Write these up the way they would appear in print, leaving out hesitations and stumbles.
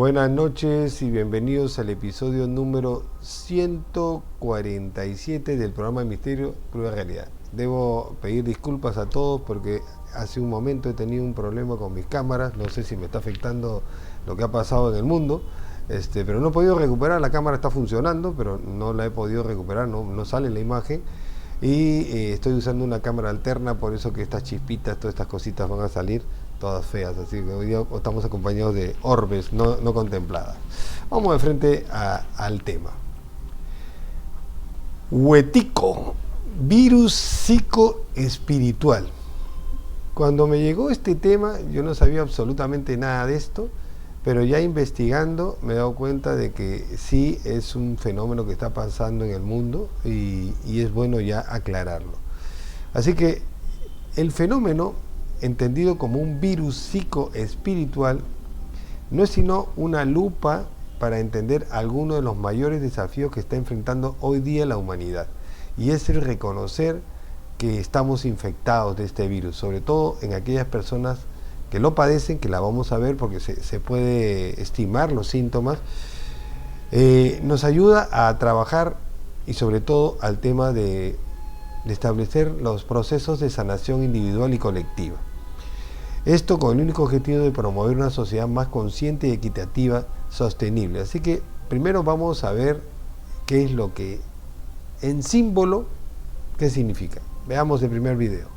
Buenas noches y bienvenidos al episodio número 147 del programa Misterio Cruda Realidad. Debo pedir disculpas a todos porque hace un momento he tenido un problema con mis cámaras, no sé si me está afectando lo que ha pasado en el mundo, pero no he podido recuperar, la cámara está funcionando, pero no la he podido recuperar, no sale la imagen. Y estoy usando una cámara alterna, por eso que estas chispitas, todas estas cositas van a salir todas feas, así que hoy día estamos acompañados de orbes no contempladas. Vamos de frente al tema. Huetico, virus psicoespiritual. Cuando me llegó este tema, yo no sabía absolutamente nada de esto, pero ya investigando me he dado cuenta de que sí es un fenómeno que está pasando en el mundo y es bueno ya aclararlo. Así que el fenómeno, entendido como un virus psicoespiritual, no es sino una lupa para entender algunos de los mayores desafíos que está enfrentando hoy día la humanidad, y es el reconocer que estamos infectados de este virus, sobre todo en aquellas personas que lo padecen, que la vamos a ver porque se puede estimar los síntomas. Nos ayuda a trabajar y sobre todo al tema de establecer los procesos de sanación individual y colectiva. Esto con el único objetivo de promover una sociedad más consciente y equitativa, sostenible. Así que primero vamos a ver qué es lo que, en símbolo, qué significa. Veamos el primer video.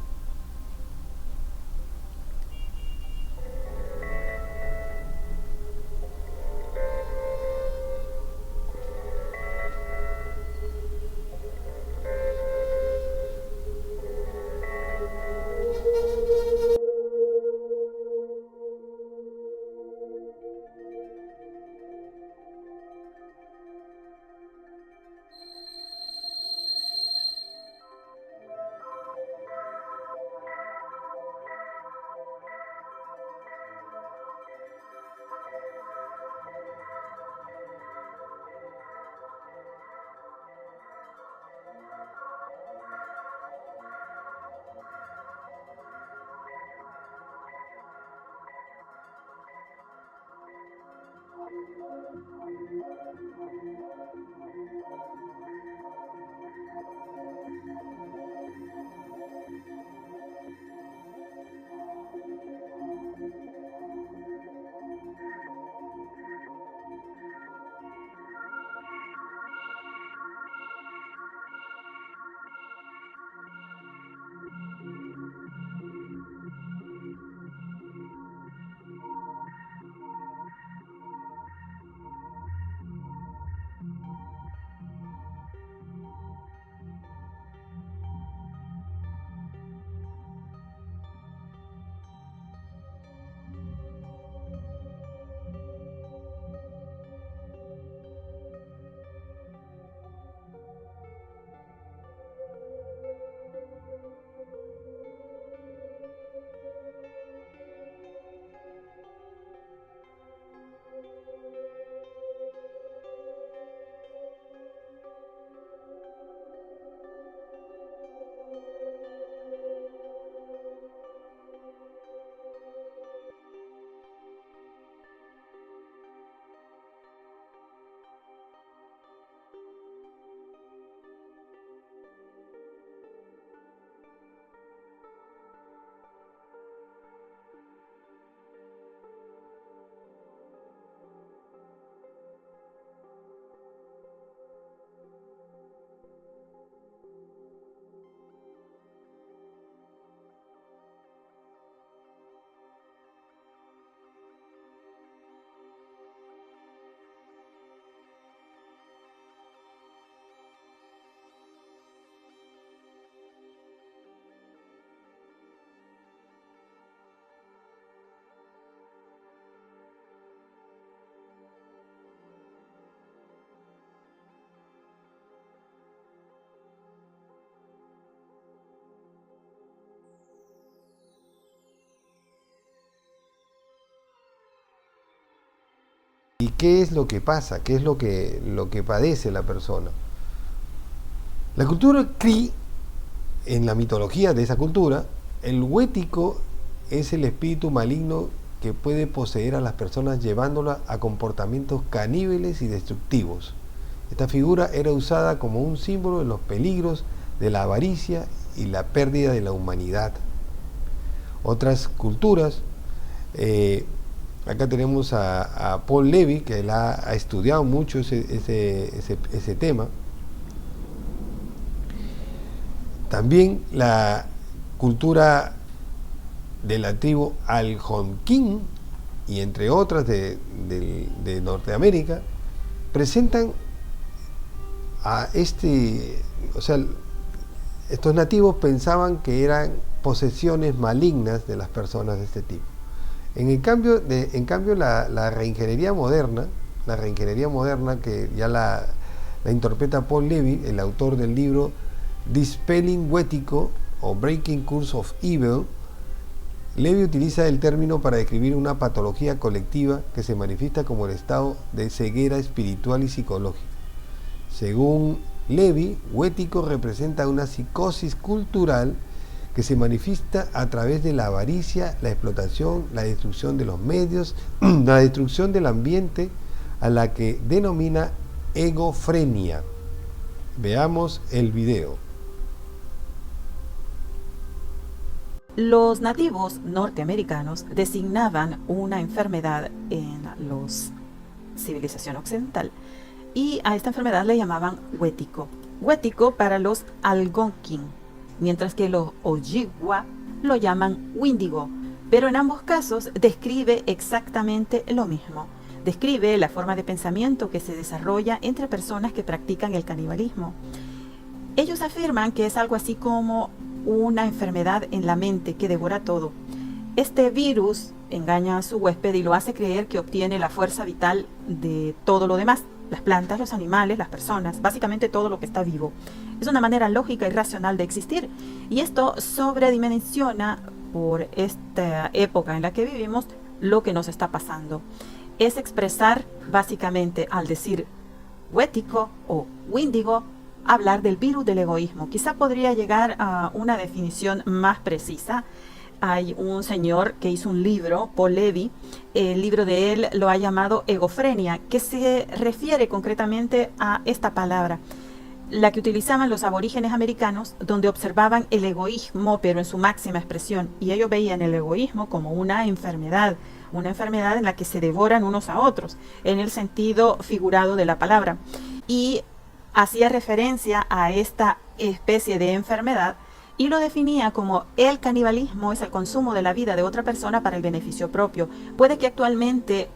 ¿Y qué es lo que pasa? ¿Qué es lo que padece la persona? La cultura Cree, en la mitología de esa cultura, el huético es el espíritu maligno que puede poseer a las personas llevándolas a comportamientos caníbales y destructivos. Esta figura era usada como un símbolo de los peligros de la avaricia y la pérdida de la humanidad. Otras culturas, acá tenemos a Paul Levy, que él ha estudiado mucho ese tema. También la cultura de la tribu Algonquin, y entre otras de Norteamérica, presentan a estos nativos pensaban que eran posesiones malignas de las personas de este tipo. En cambio la reingeniería moderna, que ya la interpreta Paul Levy, el autor del libro Dispelling Wético o Breaking Curse of Evil. Levy utiliza el término para describir una patología colectiva que se manifiesta como el estado de ceguera espiritual y psicológica. Según Levy, Wético representa una psicosis cultural que se manifiesta a través de la avaricia, la explotación, la destrucción de los medios, la destrucción del ambiente, a la que denomina egofrenia. Veamos el video. Los nativos norteamericanos designaban una enfermedad en la civilización occidental y a esta enfermedad le llamaban wético. Wético para los Algonquin, mientras que los Ojibwa lo llaman Wendigo, pero en ambos casos describe exactamente lo mismo. Describe la forma de pensamiento que se desarrolla entre personas que practican el canibalismo. Ellos afirman que es algo así como una enfermedad en la mente que devora todo. Este virus engaña a su huésped y lo hace creer que obtiene la fuerza vital de todo lo demás, las plantas, los animales, las personas, básicamente todo lo que está vivo. Es una manera lógica y racional de existir, y esto sobredimensiona por esta época en la que vivimos lo que nos está pasando. Es expresar básicamente, al decir wético o wendigo, hablar del virus del egoísmo. Quizá podría llegar a una definición más precisa. Hay un señor que hizo un libro, Paul Levy, el libro de él lo ha llamado egofrenia, que se refiere concretamente a esta palabra, la que utilizaban los aborígenes americanos, donde observaban el egoísmo, pero en su máxima expresión, y ellos veían el egoísmo como una enfermedad en la que se devoran unos a otros, en el sentido figurado de la palabra. Y hacía referencia a esta especie de enfermedad y lo definía como el canibalismo es el consumo de la vida de otra persona para el beneficio propio. Puede que actualmente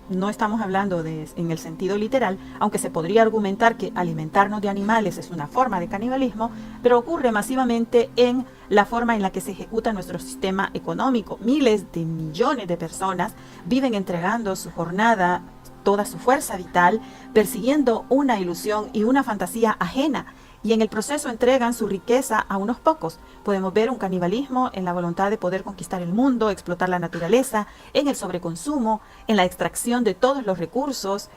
no estamos hablando en el sentido literal, aunque se podría argumentar que alimentarnos de animales es una forma de canibalismo, pero ocurre masivamente en la forma en la que se ejecuta nuestro sistema económico. Miles de millones de personas viven entregando su jornada, toda su fuerza vital, persiguiendo una ilusión y una fantasía ajena, y en el proceso entregan su riqueza a unos pocos. Podemos ver un canibalismo en la voluntad de poder conquistar el mundo, explotar la naturaleza, en el sobreconsumo, en la extracción de todos los recursos.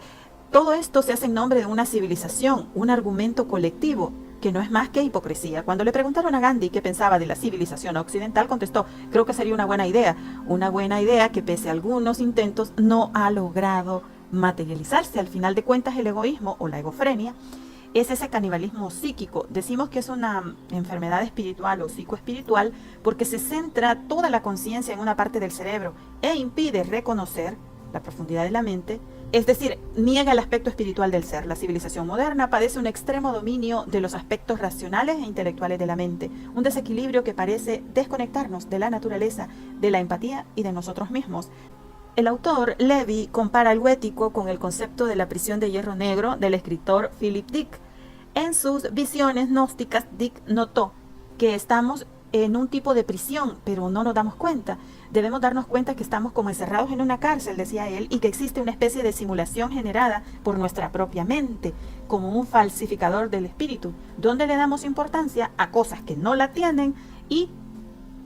Todo esto se hace en nombre de una civilización, un argumento colectivo, que no es más que hipocresía. Cuando le preguntaron a Gandhi qué pensaba de la civilización occidental, contestó: creo que sería una buena idea que pese a algunos intentos no ha logrado materializarse. Al final de cuentas, el egoísmo o la egofrenia es ese canibalismo psíquico. Decimos que es una enfermedad espiritual o psicoespiritual porque se centra toda la conciencia en una parte del cerebro e impide reconocer la profundidad de la mente, es decir, niega el aspecto espiritual del ser. La civilización moderna padece un extremo dominio de los aspectos racionales e intelectuales de la mente, un desequilibrio que parece desconectarnos de la naturaleza, de la empatía y de nosotros mismos. El autor Levy compara el wético con el concepto de la prisión de hierro negro del escritor Philip Dick. En sus visiones gnósticas, Dick notó que estamos en un tipo de prisión, pero no nos damos cuenta. Debemos darnos cuenta que estamos como encerrados en una cárcel, decía él, y que existe una especie de simulación generada por nuestra propia mente, como un falsificador del espíritu, donde le damos importancia a cosas que no la tienen y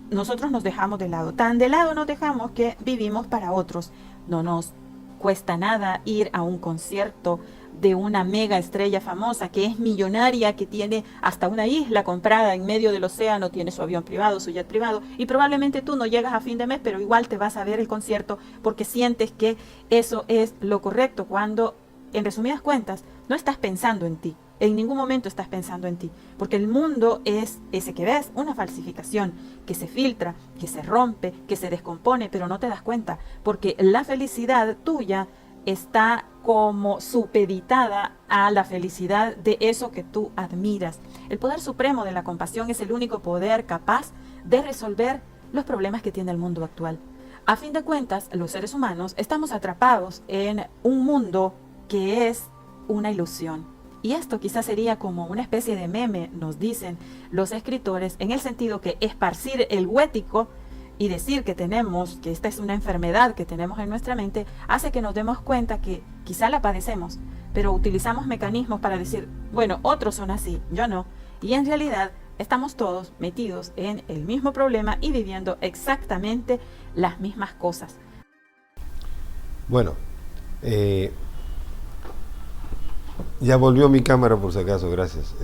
nosotros nos dejamos de lado. Tan de lado nos dejamos que vivimos para otros. No nos cuesta nada ir a un concierto de una mega estrella famosa que es millonaria, que tiene hasta una isla comprada en medio del océano, tiene su avión privado, su jet privado, y probablemente tú no llegas a fin de mes, pero igual te vas a ver el concierto porque sientes que eso es lo correcto, cuando en resumidas cuentas no estás pensando en ti. En ningún momento estás pensando en ti, porque el mundo es ese que ves, una falsificación que se filtra, que se rompe, que se descompone, pero no te das cuenta, porque la felicidad tuya está como supeditada a la felicidad de eso que tú admiras. El poder supremo de la compasión es el único poder capaz de resolver los problemas que tiene el mundo actual. A fin de cuentas, los seres humanos estamos atrapados en un mundo que es una ilusión. Y esto quizás sería como una especie de meme, nos dicen los escritores, en el sentido que esparcir el huético y decir que esta es una enfermedad que tenemos en nuestra mente, hace que nos demos cuenta que quizá la padecemos, pero utilizamos mecanismos para decir, bueno, otros son así, yo no. Y en realidad estamos todos metidos en el mismo problema y viviendo exactamente las mismas cosas. Bueno, ya volvió mi cámara por si acaso, gracias.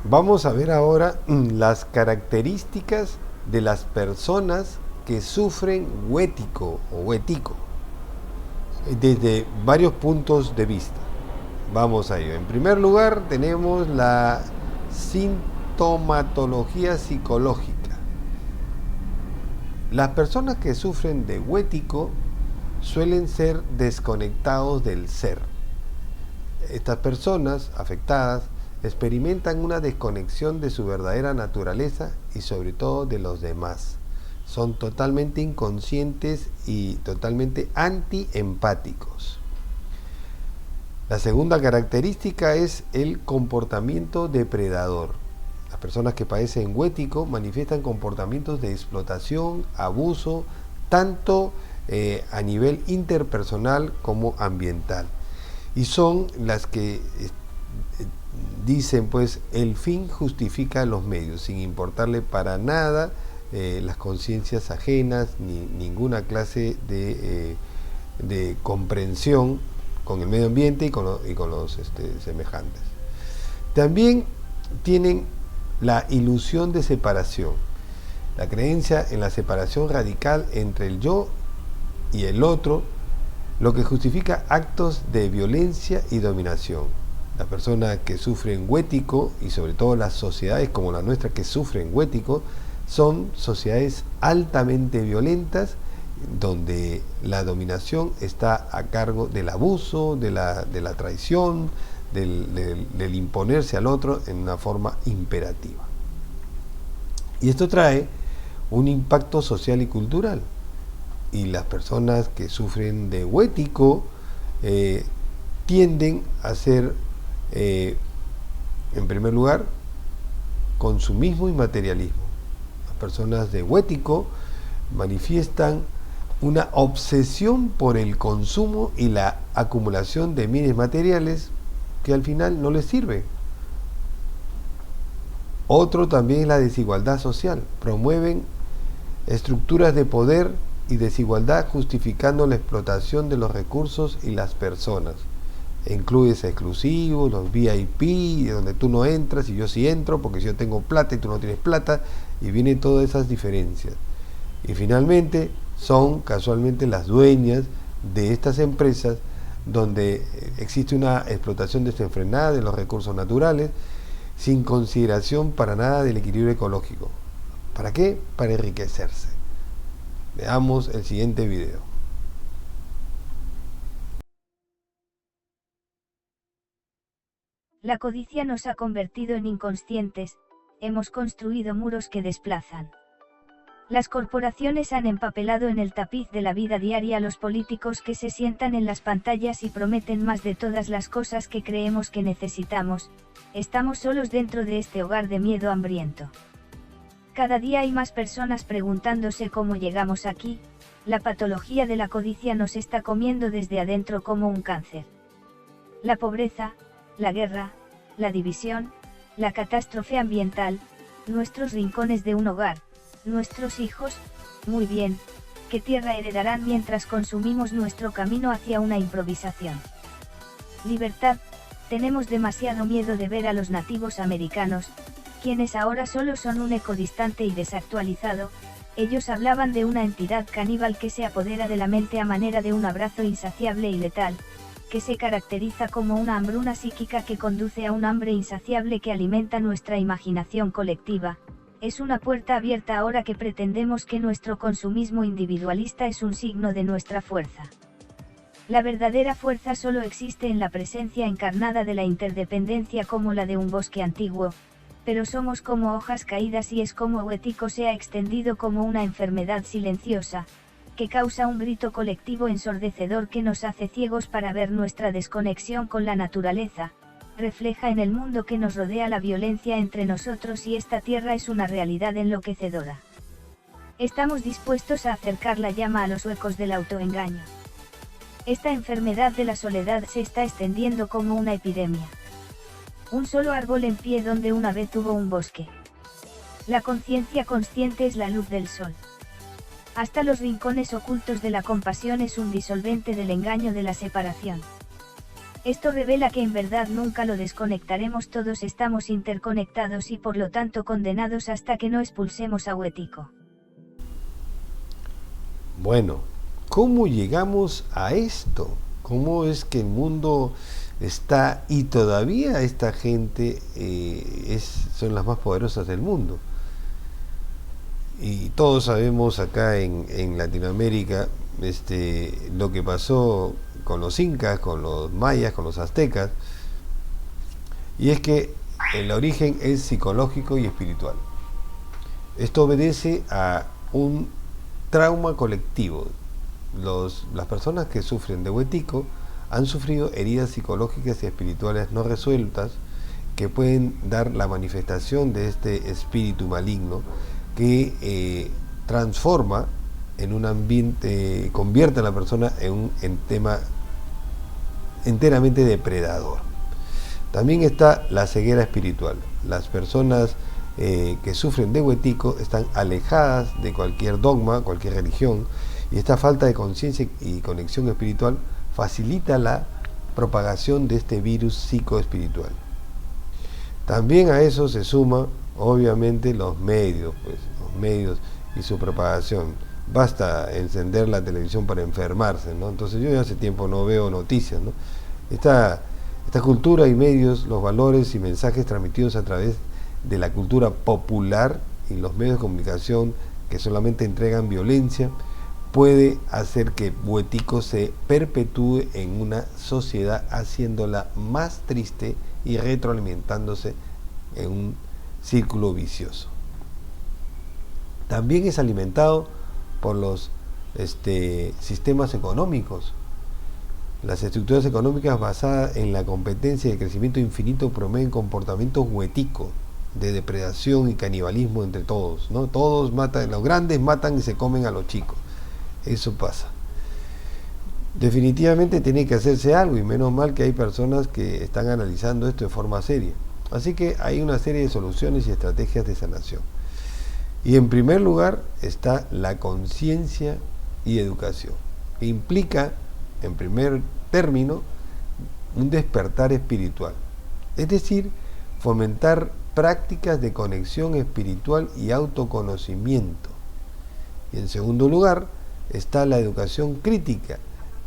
Vamos a ver ahora las características de las personas que sufren huético o huético desde varios puntos de vista. Vamos a ello. En primer lugar, tenemos la sintomatología psicológica. Las personas que sufren de huético suelen ser desconectados del ser. Estas personas afectadas experimentan una desconexión de su verdadera naturaleza y sobre todo de los demás. Son totalmente inconscientes y totalmente antiempáticos. La segunda característica es el comportamiento depredador. Las personas que padecen huético manifiestan comportamientos de explotación, abuso, tanto a nivel interpersonal como ambiental. Y son las que dicen, pues, el fin justifica los medios, sin importarle para nada las conciencias ajenas, ni ninguna clase de comprensión con el medio ambiente y con los semejantes. También tienen la ilusión de separación, la creencia en la separación radical entre el yo y el otro, lo que justifica actos de violencia y dominación. Las personas que sufren huético, y sobre todo las sociedades como la nuestra que sufren huético, son sociedades altamente violentas, donde la dominación está a cargo del abuso, de la traición, del imponerse al otro en una forma imperativa. Y esto trae un impacto social y cultural. Y las personas que sufren de huético tienden a ser, en primer lugar, consumismo y materialismo. Las personas de huético manifiestan una obsesión por el consumo y la acumulación de bienes materiales que al final no les sirven. Otro también es la desigualdad social. Promueven estructuras de poder y desigualdad justificando la explotación de los recursos y las personas. Incluyes exclusivos, los VIP, donde tú no entras y yo sí entro porque yo tengo plata y tú no tienes plata, y vienen todas esas diferencias. Y finalmente son casualmente las dueñas de estas empresas donde existe una explotación desenfrenada de los recursos naturales sin consideración para nada del equilibrio ecológico. ¿Para qué? Para enriquecerse. Veamos el siguiente video. La codicia nos ha convertido en inconscientes, hemos construido muros que desplazan. Las corporaciones han empapelado en el tapiz de la vida diaria a los políticos que se sientan en las pantallas y prometen más de todas las cosas que creemos que necesitamos. Estamos solos dentro de este hogar de miedo hambriento. Cada día hay más personas preguntándose cómo llegamos aquí. La patología de la codicia nos está comiendo desde adentro como un cáncer. La pobreza, la guerra, la división, la catástrofe ambiental, nuestros rincones de un hogar, nuestros hijos, muy bien, ¿qué tierra heredarán mientras consumimos nuestro camino hacia una improvisación? Libertad, tenemos demasiado miedo de ver a los nativos americanos, quienes ahora solo son un eco distante y desactualizado. Ellos hablaban de una entidad caníbal que se apodera de la mente a manera de un abrazo insaciable y letal, que se caracteriza como una hambruna psíquica que conduce a un hambre insaciable que alimenta nuestra imaginación colectiva. Es una puerta abierta ahora que pretendemos que nuestro consumismo individualista es un signo de nuestra fuerza. La verdadera fuerza solo existe en la presencia encarnada de la interdependencia como la de un bosque antiguo, pero somos como hojas caídas y es como Wetiko se ha extendido como una enfermedad silenciosa, que causa un grito colectivo ensordecedor que nos hace ciegos para ver nuestra desconexión con la naturaleza, refleja en el mundo que nos rodea la violencia entre nosotros y esta tierra es una realidad enloquecedora. Estamos dispuestos a acercar la llama a los huecos del autoengaño. Esta enfermedad de la soledad se está extendiendo como una epidemia. Un solo árbol en pie donde una vez hubo un bosque. La conciencia consciente es la luz del sol. Hasta los rincones ocultos de la compasión es un disolvente del engaño de la separación. Esto revela que en verdad nunca lo desconectaremos, todos estamos interconectados y por lo tanto condenados hasta que no expulsemos a Wetiko. Bueno, ¿cómo llegamos a esto? ¿Cómo es que el mundo está y todavía esta gente son las más poderosas del mundo? Y todos sabemos acá en Latinoamérica lo que pasó con los incas, con los mayas, con los aztecas, y es que el origen es psicológico y espiritual. Esto obedece a un trauma colectivo. Las personas que sufren de Wetiko han sufrido heridas psicológicas y espirituales no resueltas que pueden dar la manifestación de este espíritu maligno que transforma en un ambiente, convierte a la persona en un tema enteramente depredador. También está la ceguera espiritual. Las personas que sufren de Wetiko están alejadas de cualquier dogma, cualquier religión, y esta falta de conciencia y conexión espiritual facilita la propagación de este virus psicoespiritual. También a eso se suma obviamente los medios y su propagación. Basta encender la televisión para enfermarse, ¿no? Entonces yo ya hace tiempo no veo noticias, ¿no? Esta cultura y medios, los valores y mensajes transmitidos a través de la cultura popular y los medios de comunicación que solamente entregan violencia, puede hacer que Wetiko se perpetúe en una sociedad, haciéndola más triste y retroalimentándose en un círculo vicioso. También es alimentado por los sistemas económicos. Las estructuras económicas basadas en la competencia y el crecimiento infinito promueven comportamientos Wetiko de depredación y canibalismo entre todos, ¿no? Todos matan, los grandes matan y se comen a los chicos. Eso pasa. Definitivamente tiene que hacerse algo y menos mal que hay personas que están analizando esto de forma seria. Así que hay una serie de soluciones y estrategias de sanación. Y en primer lugar está la conciencia y educación, que implica, en primer término, un despertar espiritual. Es decir, fomentar prácticas de conexión espiritual y autoconocimiento. Y en segundo lugar está la educación crítica,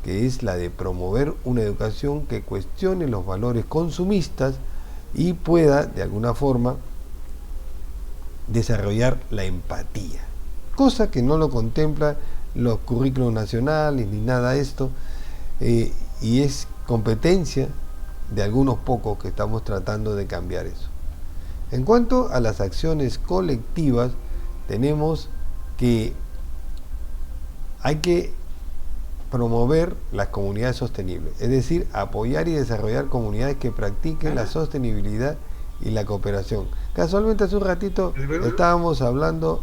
que es la de promover una educación que cuestione los valores consumistas y pueda, de alguna forma, desarrollar la empatía, cosa que no lo contempla los currículos nacionales ni nada de esto, y es competencia de algunos pocos que estamos tratando de cambiar eso. En cuanto a las acciones colectivas, tenemos que hay que promover las comunidades sostenibles, es decir, apoyar y desarrollar comunidades que practiquen la sostenibilidad y la cooperación. Casualmente hace un ratito estábamos hablando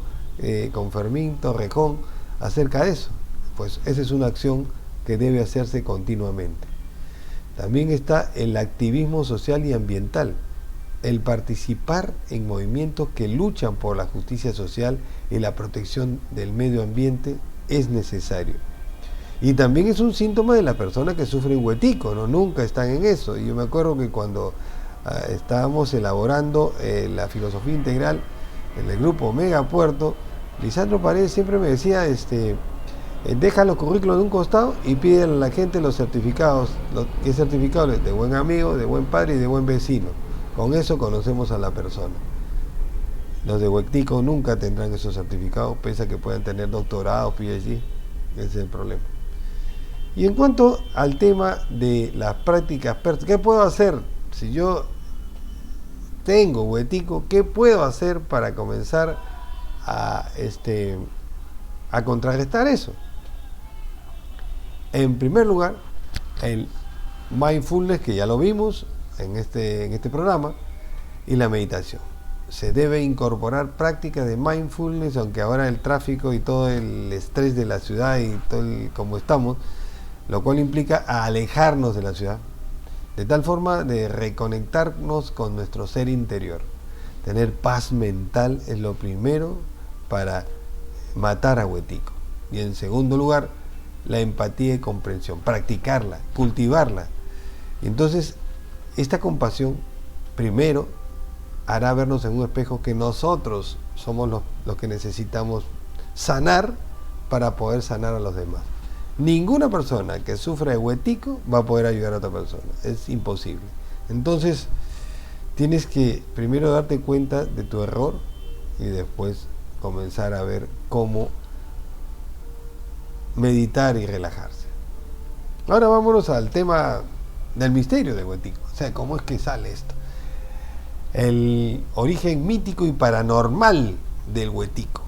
con Fermín Torrejón acerca de eso. Pues esa es una acción que debe hacerse continuamente. También está el activismo social y ambiental, el participar en movimientos que luchan por la justicia social y la protección del medio ambiente es necesario. Y también es un síntoma de la persona que sufre huetico, ¿no? Nunca están en eso. Y yo me acuerdo que cuando estábamos elaborando la filosofía integral en el grupo Mega Puerto, Lisandro Paredes siempre me decía, deja los currículos de un costado y pide a la gente los certificados, ¿qué certificados? De buen amigo, de buen padre y de buen vecino. Con eso conocemos a la persona. Los de huetico nunca tendrán esos certificados, pese a que puedan tener doctorados, PhD. Ese es el problema. Y en cuanto al tema de las prácticas, ¿qué puedo hacer si yo tengo huetico? ¿Qué puedo hacer para comenzar a contrarrestar eso? En primer lugar, el mindfulness, que ya lo vimos en este programa, y la meditación. Se debe incorporar prácticas de mindfulness, aunque ahora el tráfico y todo el estrés de la ciudad y todo como estamos, lo cual implica alejarnos de la ciudad, de tal forma de reconectarnos con nuestro ser interior. Tener paz mental es lo primero para matar a huetico. Y en segundo lugar, la empatía y comprensión, practicarla, cultivarla. Y entonces, esta compasión, primero, hará vernos en un espejo que nosotros somos los que necesitamos sanar para poder sanar a los demás. Ninguna persona que sufra de huetico va a poder ayudar a otra persona, es imposible. Entonces tienes que primero darte cuenta de tu error y después comenzar a ver cómo meditar y relajarse. Ahora vámonos al tema del misterio de huetico, o sea, cómo es que sale esto, el origen mítico y paranormal del huetico.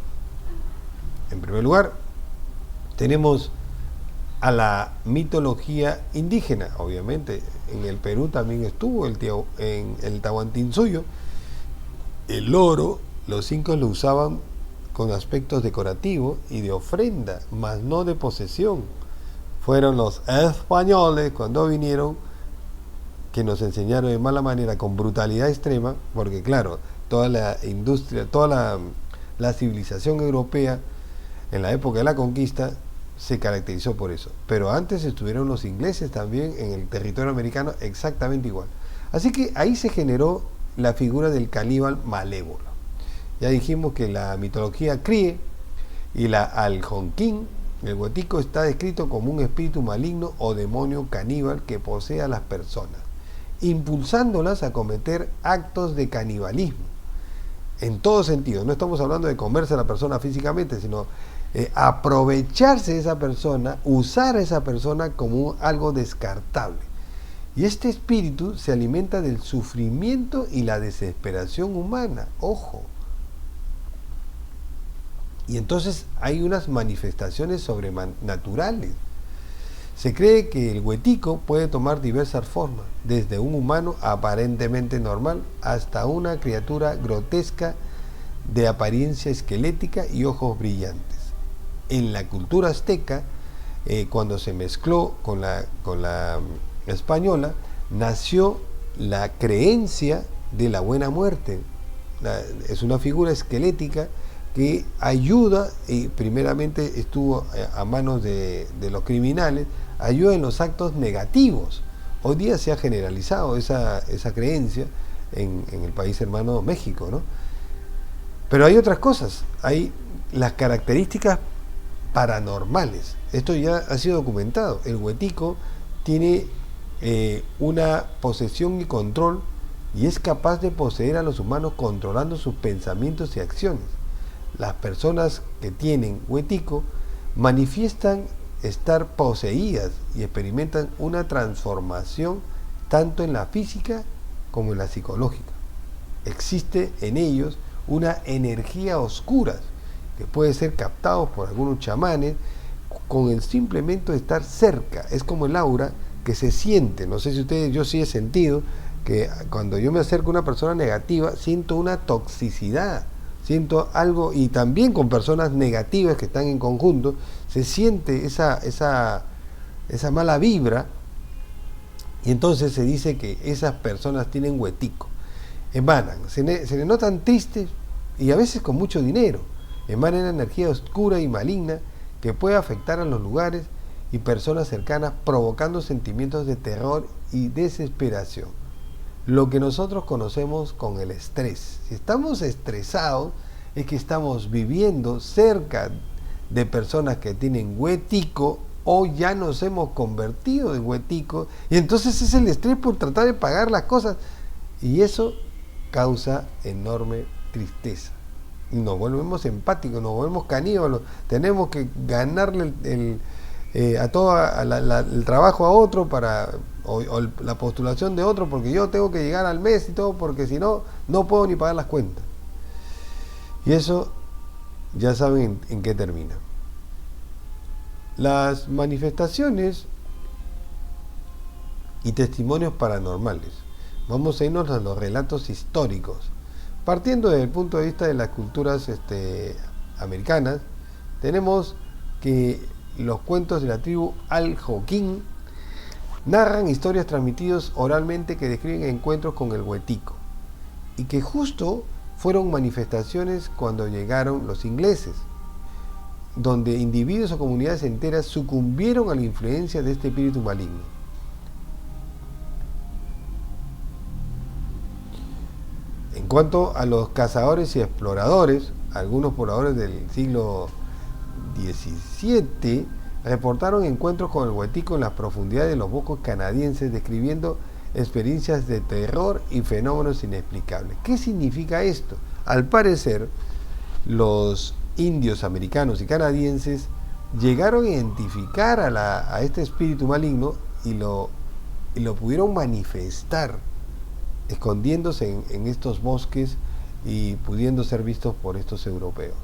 En primer lugar, tenemos a la mitología indígena. Obviamente en el Perú también estuvo en el Tahuantinsuyo. El oro, los incas lo usaban con aspectos decorativos y de ofrenda, mas no de posesión. Fueron los españoles, cuando vinieron, que nos enseñaron de mala manera, con brutalidad extrema, porque claro, toda la industria, toda la civilización europea en la época de la conquista se caracterizó por eso. Pero antes estuvieron los ingleses también en el territorio americano exactamente igual. Así que ahí se generó la figura del caníbal malévolo. Ya dijimos que la mitología crie y la aljonquín, el huetico, está descrito como un espíritu maligno o demonio caníbal que posee a las personas, impulsándolas a cometer actos de canibalismo. En todo sentido, no estamos hablando de comerse a la persona físicamente, sino aprovecharse de esa persona, usar a esa persona como algo descartable. Y este espíritu se alimenta del sufrimiento y la desesperación humana, ojo. Y entonces hay unas manifestaciones sobrenaturales. Se cree que el huetico puede tomar diversas formas, desde un humano aparentemente normal hasta una criatura grotesca de apariencia esquelética y ojos brillantes. En la cultura azteca, cuando se mezcló con la española, nació la creencia de la buena muerte. Es una figura esquelética que ayuda, y primeramente estuvo a manos de los criminales, ayuda en los actos negativos. Hoy día se ha generalizado esa creencia en el país hermano México, ¿no? Pero hay otras cosas, hay las características paranormales. Esto ya ha sido documentado. El huetico tiene una posesión y control, y es capaz de poseer a los humanos controlando sus pensamientos y acciones. Las personas que tienen huetico manifiestan estar poseídas y experimentan una transformación tanto en la física como en la psicológica. Existe en ellos una energía oscura que puede ser captado por algunos chamanes con el simplemente de estar cerca. Es como el aura que se siente. No sé si ustedes, yo sí he sentido que cuando yo me acerco a una persona negativa, siento una toxicidad, siento algo, y también con personas negativas que están en conjunto, se siente esa mala vibra, y entonces se dice que esas personas tienen huetico. Emanan, se le notan tristes y a veces con mucho dinero. Emanan una energía oscura y maligna que puede afectar a los lugares y personas cercanas, provocando sentimientos de terror y desesperación. Lo que nosotros conocemos con el estrés. Si estamos estresados, es que estamos viviendo cerca de personas que tienen huetico o ya nos hemos convertido en huetico, y entonces es el estrés por tratar de pagar las cosas, y eso causa enorme tristeza. Y nos volvemos empáticos, nos volvemos caníbales, tenemos que ganarle el trabajo a otro o la postulación de otro, porque yo tengo que llegar al mes y todo, porque si no, no puedo ni pagar las cuentas. Y eso ya saben en qué termina. Las manifestaciones y testimonios paranormales. Vamos a irnos a los relatos históricos. Partiendo desde el punto de vista de las culturas americanas, tenemos que los cuentos de la tribu Al-Joquín narran historias transmitidas oralmente que describen encuentros con el huetico, y que justo fueron manifestaciones cuando llegaron los ingleses, donde individuos o comunidades enteras sucumbieron a la influencia de este espíritu maligno. En cuanto a los cazadores y exploradores, algunos pobladores del siglo XVII reportaron encuentros con el huetico en las profundidades de los bosques canadienses, describiendo experiencias de terror y fenómenos inexplicables. ¿Qué significa esto? Al parecer, los indios americanos y canadienses llegaron a identificar a este espíritu maligno y lo pudieron manifestar, escondiéndose en estos bosques y pudiendo ser vistos por estos europeos.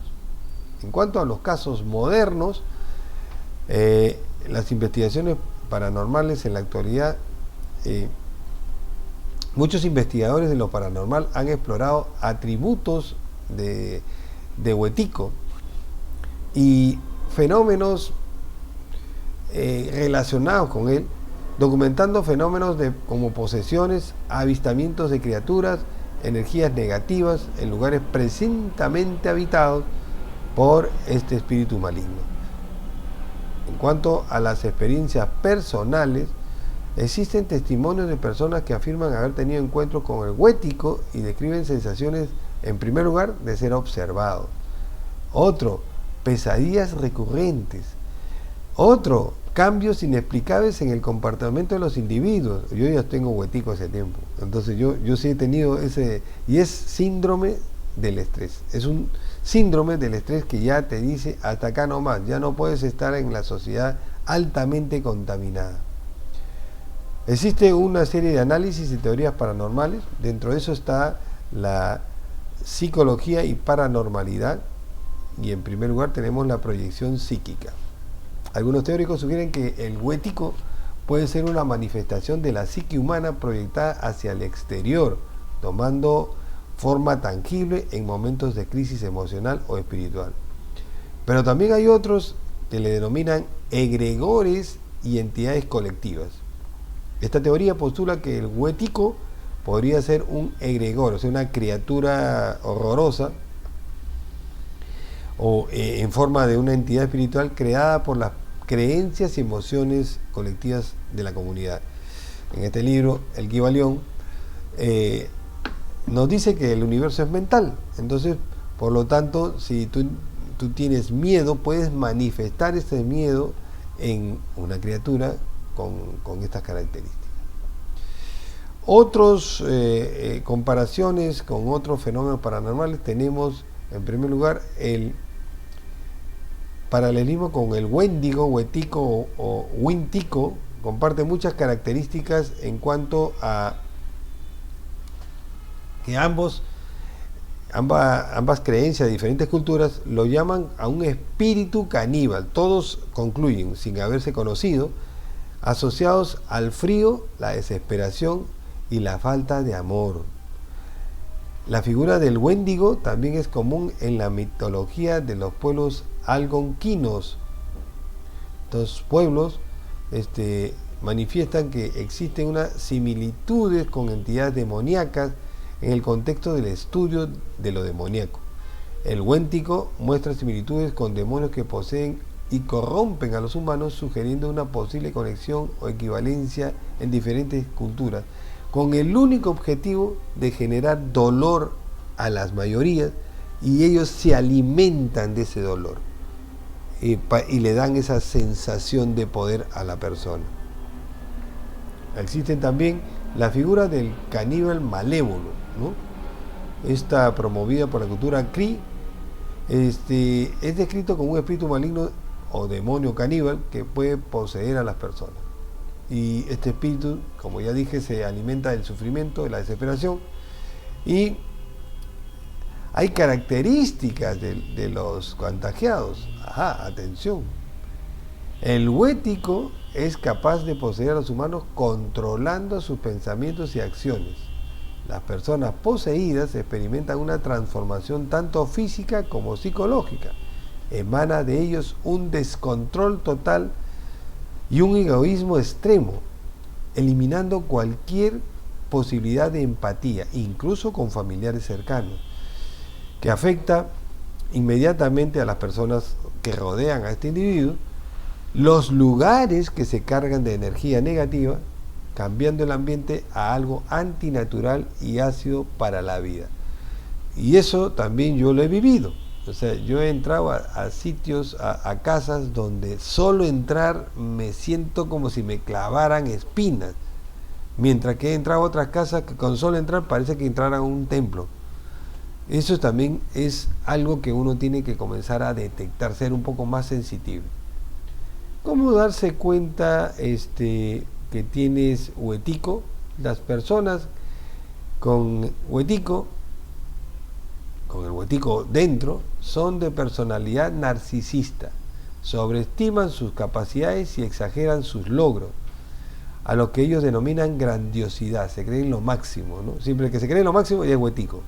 En cuanto a los casos modernos, las investigaciones paranormales en la actualidad, muchos investigadores de lo paranormal han explorado atributos de huetico y fenómenos relacionados con él, documentando fenómenos como posesiones, avistamientos de criaturas, energías negativas en lugares presuntamente habitados por este espíritu maligno. En cuanto a las experiencias personales, existen testimonios de personas que afirman haber tenido encuentros con el huetico y describen sensaciones, en primer lugar, de ser observados. Otro, pesadillas recurrentes. Otro, cambios inexplicables en el comportamiento de los individuos. Yo ya tengo huetico hace tiempo, entonces yo sí he tenido ese, y es síndrome del estrés. Es un síndrome del estrés que ya te dice hasta acá nomás, ya no puedes estar en la sociedad altamente contaminada. Existe una serie de análisis y teorías paranormales. Dentro de eso está la psicología y paranormalidad, y en primer lugar tenemos la proyección psíquica. Algunos teóricos sugieren que el huetico puede ser una manifestación de la psique humana proyectada hacia el exterior, tomando forma tangible en momentos de crisis emocional o espiritual. Pero también hay otros que le denominan egregores y entidades colectivas. Esta teoría postula que el huetico podría ser un egregor, o sea, una criatura horrorosa o en forma de una entidad espiritual creada por las creencias y emociones colectivas de la comunidad. En este libro, el Kybalión nos dice que el universo es mental. Entonces, por lo tanto, si tú tienes miedo, puedes manifestar ese miedo en una criatura con estas características. Otras comparaciones con otros fenómenos paranormales tenemos, en primer lugar, el paralelismo con el Wendigo, huetico o Wintico. Comparte muchas características en cuanto a que ambas creencias de diferentes culturas lo llaman a un espíritu caníbal. Todos concluyen, sin haberse conocido, asociados al frío, la desesperación y la falta de amor. La figura del Wendigo también es común en la mitología de los pueblos algonquinos. Estos pueblos manifiestan que existen unas similitudes con entidades demoníacas en el contexto del estudio de lo demoníaco. El Wendigo muestra similitudes con demonios que poseen y corrompen a los humanos, sugiriendo una posible conexión o equivalencia en diferentes culturas, con el único objetivo de generar dolor a las mayorías, y ellos se alimentan de ese dolor y le dan esa sensación de poder a la persona. Existen también la figura del caníbal malévolo, ¿no? Esta promovida por la cultura Cree, es descrito como un espíritu maligno o demonio caníbal que puede poseer a las personas. Y este espíritu, como ya dije, se alimenta del sufrimiento, de la desesperación, y hay características de los contagiados. Ajá, atención. El huético es capaz de poseer a los humanos controlando sus pensamientos y acciones. Las personas poseídas experimentan una transformación tanto física como psicológica. Emana de ellos un descontrol total y un egoísmo extremo, eliminando cualquier posibilidad de empatía, incluso con familiares cercanos, que afecta inmediatamente a las personas que rodean a este individuo, los lugares que se cargan de energía negativa, cambiando el ambiente a algo antinatural y ácido para la vida. Y eso también yo lo he vivido. O sea, yo he entrado a sitios, a casas donde solo entrar me siento como si me clavaran espinas, mientras que he entrado a otras casas que con solo entrar parece que entraran a un templo. Eso también es algo que uno tiene que comenzar a detectar, ser un poco más sensitivo. ¿Cómo darse cuenta que tienes huético? Las personas con huético, con el huético dentro, son de personalidad narcisista, sobreestiman sus capacidades y exageran sus logros, a lo que ellos denominan grandiosidad, se creen lo máximo, ¿no? Siempre que se creen lo máximo ya es huético.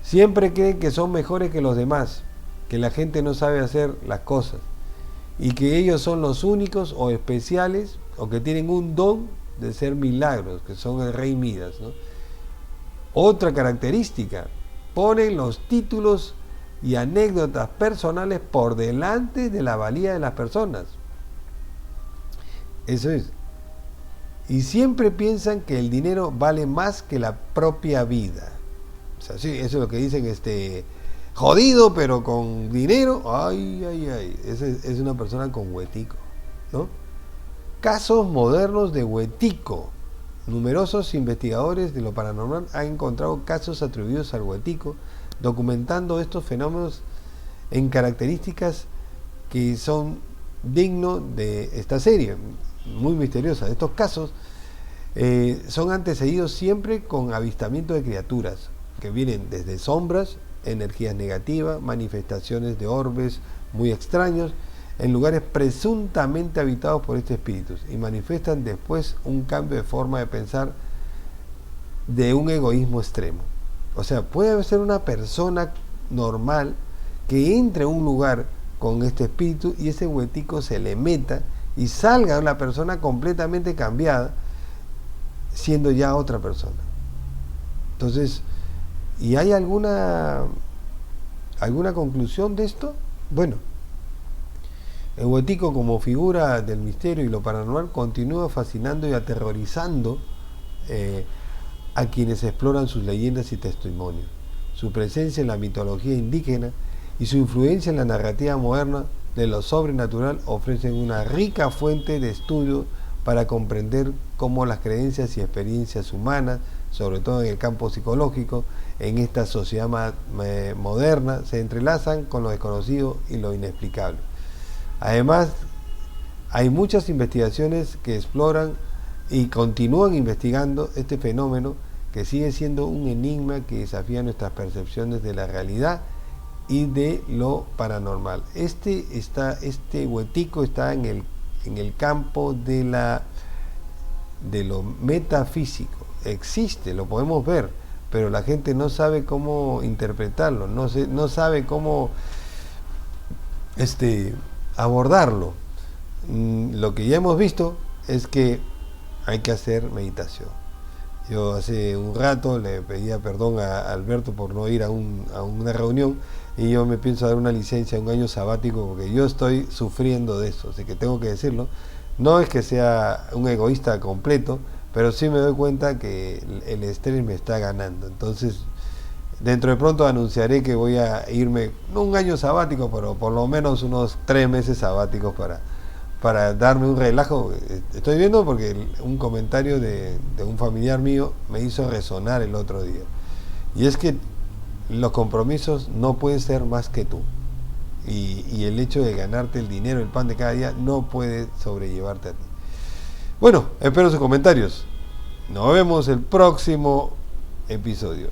Siempre creen que son mejores que los demás, que la gente no sabe hacer las cosas y que ellos son los únicos o especiales o que tienen un don de ser milagros, que son el rey Midas, ¿no? Otra característica, ponen los títulos y anécdotas personales por delante de la valía de las personas. Eso es. Y siempre piensan que el dinero vale más que la propia vida. O sea, sí, eso es lo que dicen, jodido pero con dinero, ay, ay, ay. Es una persona con huético, ¿no? Casos modernos de huético. Numerosos investigadores de lo paranormal han encontrado casos atribuidos al huético, documentando estos fenómenos en características que son dignos de esta serie, muy misteriosa. Estos casos son antecedidos siempre con avistamiento de criaturas que vienen desde sombras, energías negativas, manifestaciones de orbes muy extraños en lugares presuntamente habitados por estos espíritus, y manifiestan después un cambio de forma de pensar de un egoísmo extremo. O sea, puede ser una persona normal que entre a un lugar con este espíritu y ese huético se le meta y salga una persona completamente cambiada, siendo ya otra persona. Entonces, ¿y hay alguna conclusión de esto? Bueno, el huético como figura del misterio y lo paranormal continúa fascinando y aterrorizando a quienes exploran sus leyendas y testimonios. Su presencia en la mitología indígena y su influencia en la narrativa moderna de lo sobrenatural ofrecen una rica fuente de estudio para comprender cómo las creencias y experiencias humanas, sobre todo en el campo psicológico, en esta sociedad moderna, se entrelazan con lo desconocido y lo inexplicable. Además, hay muchas investigaciones que exploran y continúan investigando este fenómeno, que sigue siendo un enigma que desafía nuestras percepciones de la realidad y de lo paranormal. Este huético está en el campo de lo metafísico. Existe, lo podemos ver, pero la gente no sabe cómo interpretarlo, no sabe cómo abordarlo. Lo que ya hemos visto es que hay que hacer meditación. Yo hace un rato le pedía perdón a Alberto por no ir a una reunión, y yo me pienso dar una licencia, un año sabático, porque yo estoy sufriendo de eso, así que tengo que decirlo. No es que sea un egoísta completo, pero sí me doy cuenta que el estrés me está ganando. Entonces, dentro de pronto anunciaré que voy a irme, no un año sabático, pero por lo menos unos 3 meses sabáticos para darme un relajo. Estoy viendo porque un comentario de un familiar mío me hizo resonar el otro día. Y es que los compromisos no pueden ser más que tú. Y el hecho de ganarte el dinero, el pan de cada día, no puede sobrellevarte a ti. Bueno, espero sus comentarios. Nos vemos el próximo episodio.